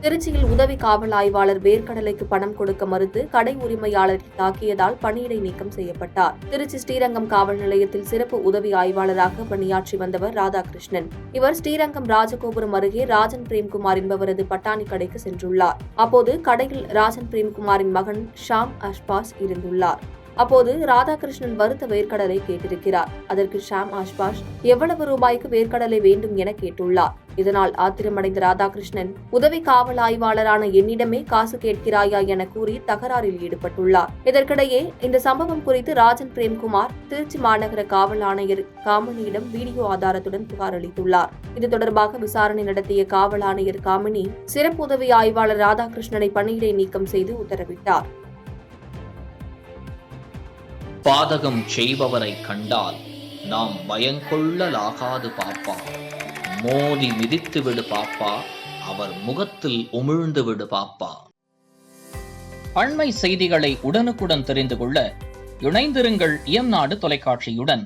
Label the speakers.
Speaker 1: திருச்சியில் உதவி காவல் ஆய்வாளர் வேர்க்கடலைக்கு பணம் கொடுக்க மறுத்து கடை உரிமையாளரை தாக்கியதால் பணியிடை நீக்கம் செய்யப்பட்டார். திருச்சி ஸ்ரீரங்கம் காவல் நிலையத்தில் சிறப்பு உதவி ஆய்வாளராக பணியாற்றி வந்தவர் ராதாகிருஷ்ணன். இவர் ஸ்ரீரங்கம் ராஜகோபுரம் அருகே ராஜன் பிரேம்குமார் என்பவரது பட்டாணி கடைக்கு சென்றுள்ளார். அப்போது கடையில் ராஜன் பிரேம்குமாரின் மகன் ஷாம் அஷ்பாஸ் இருந்துள்ளார். அப்போது ராதாகிருஷ்ணன் வறுத்த வேர்க்கடலை கேட்டிருக்கிறார். அதற்கு ஷாம் அஷ்பாஸ் எவ்வளவு ரூபாய்க்கு வேர்க்கடலை வேண்டும் என கேட்டுள்ளார். இதனால் ஆத்திரமடைந்த ராதாகிருஷ்ணன் உதவி காவல் ஆய்வாளரான என்னிடமே காசு கேட்கிறாயா என கூறி தகராறில் ஈடுபட்டுள்ளார். இதற்கிடையே இந்த சம்பவம் குறித்து ராஜன் பிரேம்குமார் திருச்சி மாநகர காவல் ஆணையர் காமினியிடம் வீடியோ ஆதாரத்துடன் புகார் அளித்துள்ளார். இது தொடர்பாக விசாரணை நடத்திய காவல் ஆணையர் காமினி சிறப்பு உதவி ஆய்வாளர் ராதாகிருஷ்ணனை பணியிடை நீக்கம் செய்து உத்தரவிட்டார்.
Speaker 2: பாதகம் செய்பவரை கண்டால் நாம் பயங்கொள்ளலாகாது பாப்பா. மோதி மிதித்து விடு பாப்பா, அவர் முகத்தில் உமிழ்ந்து விடு பாப்பா. அண்மை செய்திகளை உடனுக்குடன் தெரிந்து கொள்ள இணைந்திருங்கள் இயம்நாடு தொலைக்காட்சியுடன்.